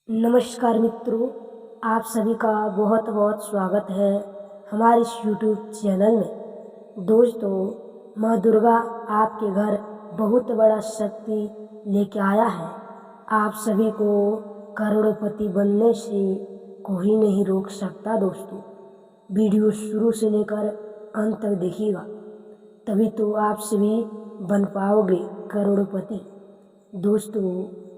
नमस्कार मित्रों, आप सभी का बहुत बहुत स्वागत है हमारे इस YouTube चैनल में। दोस्तों, माँ दुर्गा आपके घर बहुत बड़ा शक्ति लेके आया है। आप सभी को करोड़पति बनने से कोई नहीं रोक सकता। दोस्तों, वीडियो शुरू से लेकर अंत तक देखिएगा, तभी तो आप सभी बन पाओगे करोड़पति। दोस्तों,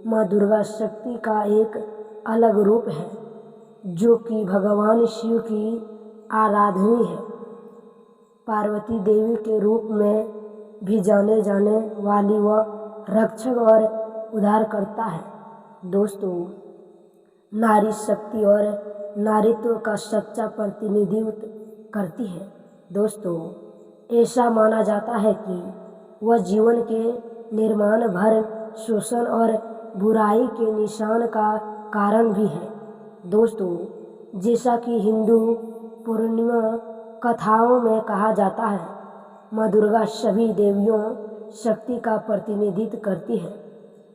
माँ दुर्गा शक्ति का एक अलग रूप है जो कि भगवान शिव की आराधनी है। पार्वती देवी के रूप में भी जाने जाने वाली वह रक्षक और उद्धारकर्ता है। दोस्तों, नारी शक्ति और नारीत्व का सच्चा प्रतिनिधित्व करती है। दोस्तों, ऐसा माना जाता है कि वह जीवन के निर्माण भर शोषण और बुराई के निशान का कारण भी है। दोस्तों, जैसा कि हिंदू पूर्णिमा कथाओं में कहा जाता है, माँ दुर्गा सभी देवियों शक्ति का प्रतिनिधित्व करती है।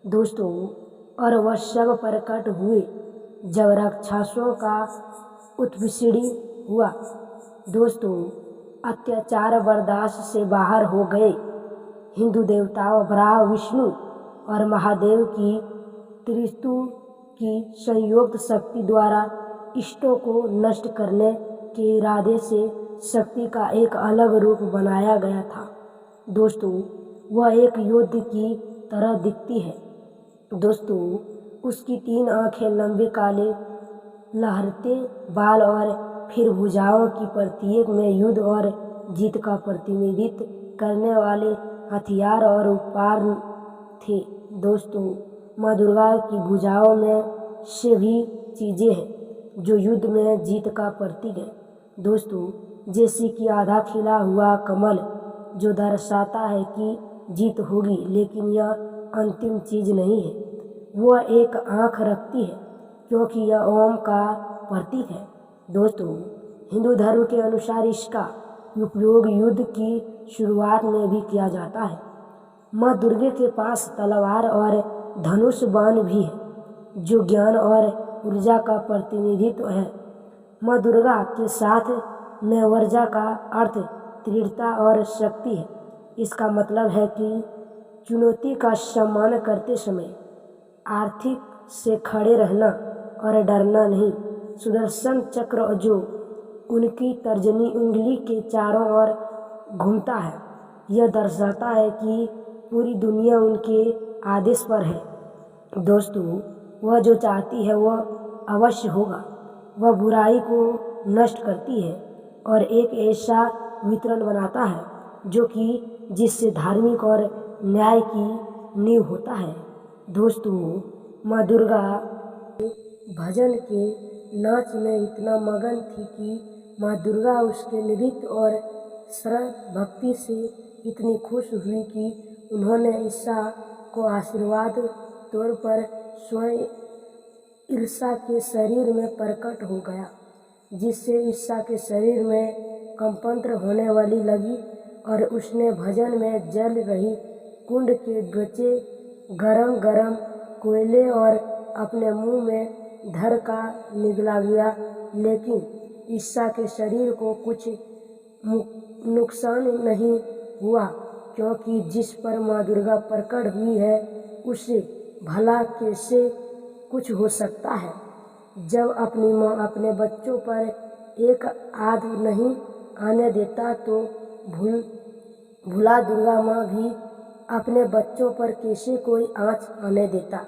दोस्तों, और वह सब प्रकट हुए जब राक्षसों का उत्पीड़न हुआ। दोस्तों, अत्याचार बर्दाश्त से बाहर हो गए। हिंदू देवताओं ब्रह्मा, विष्णु और महादेव की त्रिस्तु की संयुक्त शक्ति द्वारा इष्टों को नष्ट करने के इरादे से शक्ति का एक अलग रूप बनाया गया था। दोस्तों, वह एक योद्धा की तरह दिखती है। दोस्तों, उसकी 3 आंखें, लंबे काले लहरते बाल और फिर भुजाओं की प्रत्येक में युद्ध और जीत का प्रतिनिधित्व करने वाले हथियार और उपकरण थे। दोस्तों, माँ दुर्गा की भुजाओं में से भी चीज़ें हैं जो युद्ध में जीत का प्रतीक है। दोस्तों, जैसे कि आधा खिला हुआ कमल जो दर्शाता है कि जीत होगी, लेकिन यह अंतिम चीज़ नहीं है। वह एक आँख रखती है क्योंकि यह ओम का प्रतीक है। दोस्तों, हिंदू धर्म के अनुसार इसका उपयोग युद्ध की शुरुआत में भी किया जाता है। माँ दुर्गा के पास तलवार और धनुष बाण भी है जो ज्ञान और ऊर्जा का प्रतिनिधित्व है। माँ दुर्गा के साथ में ऊर्जा का अर्थ दृढ़ता और शक्ति है। इसका मतलब है कि चुनौती का सामना करते समय आर्थिक से खड़े रहना और डरना नहीं। सुदर्शन चक्र जो उनकी तर्जनी उंगली के चारों ओर घूमता है, यह दर्शाता है कि पूरी दुनिया उनके आदेश पर है। दोस्तों, वह जो चाहती है वह अवश्य होगा। वह बुराई को नष्ट करती है और एक ऐसा वितरण बनाता है जो कि जिससे धार्मिक और न्याय की नींव होता है। दोस्तों, माँ दुर्गा भजन के नाच में इतना मगन थी कि माँ दुर्गा उसके नृत्य और श्रद्धा भक्ति से इतनी खुश हुई कि उन्होंने ईसा को आशीर्वाद तौर पर स्वयं ईसा के शरीर में प्रकट हो गया, जिससे ईसा के शरीर में कंपन होने वाली लगी और उसने भजन में जल रही कुंड के बच्चे गरम गरम कोयले और अपने मुंह में धर का निगला गया। लेकिन ईसा के शरीर को कुछ नुकसान नहीं हुआ क्योंकि जिस पर माँ दुर्गा प्रकट हुई है उसे भला कैसे कुछ हो सकता है। जब अपनी माँ अपने बच्चों पर एक आद नहीं आने देता तो भुला दुर्गा माँ भी अपने बच्चों पर कैसे कोई आँच आने देता।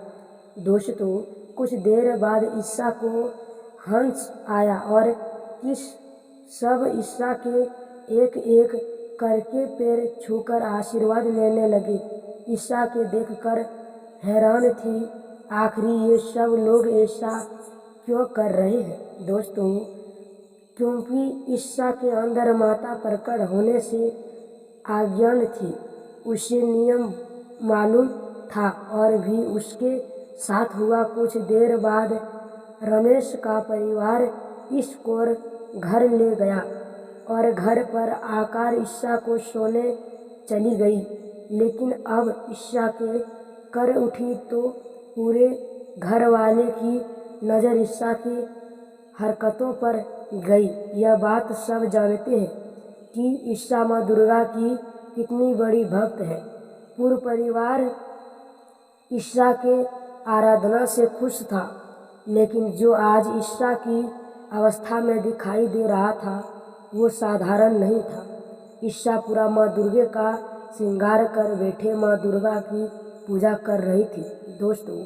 दोस्तों, कुछ देर बाद ईसा को हंस आया और किस सब ईसा के एक एक करके पैर छूकर आशीर्वाद लेने लगे। ईसा के देखकर हैरान थी, आखिर ये सब लोग ऐसा क्यों कर रहे हैं। दोस्तों, क्योंकि ईसा के अंदर माता प्रकट होने से अज्ञान थी। उसे नियम मालूम था और भी उसके साथ हुआ। कुछ देर बाद रमेश का परिवार इस कोर घर ले गया और घर पर आकर ईसा को सोने चली गई। लेकिन अब ईसा के कर उठी तो पूरे घर वाले की नज़र ईसा की हरकतों पर गई। यह बात सब जानते हैं कि ईसा माँ दुर्गा की कितनी बड़ी भक्त है। पूरा परिवार ईसा के आराधना से खुश था, लेकिन जो आज ईसा की अवस्था में दिखाई दे रहा था वो साधारण नहीं था। ईसा पूरा माँ दुर्गा का श्रृंगार कर बैठे माँ दुर्गा की पूजा कर रही थी। दोस्तों,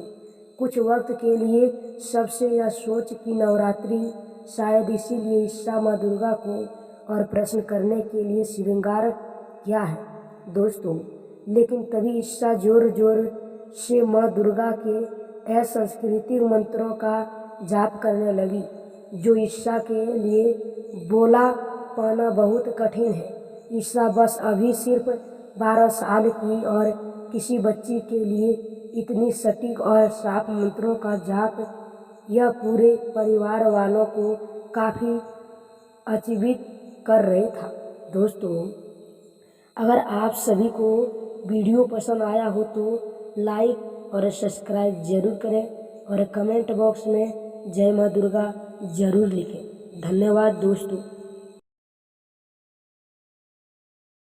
कुछ वक्त के लिए सबसे यह सोच कि नवरात्रि शायद इसीलिए ईसा माँ दुर्गा को और प्रश्न करने के लिए श्रृंगार क्या है दोस्तों। लेकिन तभी ईसा जोर जोर से माँ दुर्गा के असंस्कृतिक मंत्रों का जाप करने लगी, जो ईसा के लिए बोला पाना बहुत कठिन है। ईसा बस अभी सिर्फ 12 साल की और किसी बच्ची के लिए इतनी सटीक और साफ मंत्रों का जाप, यह पूरे परिवार वालों को काफ़ी अचंभित कर रहे था। दोस्तों, अगर आप सभी को वीडियो पसंद आया हो तो लाइक और सब्सक्राइब जरूर करें और कमेंट बॉक्स में जय माँ दुर्गा जरूर लिखें। धन्यवाद दोस्तों।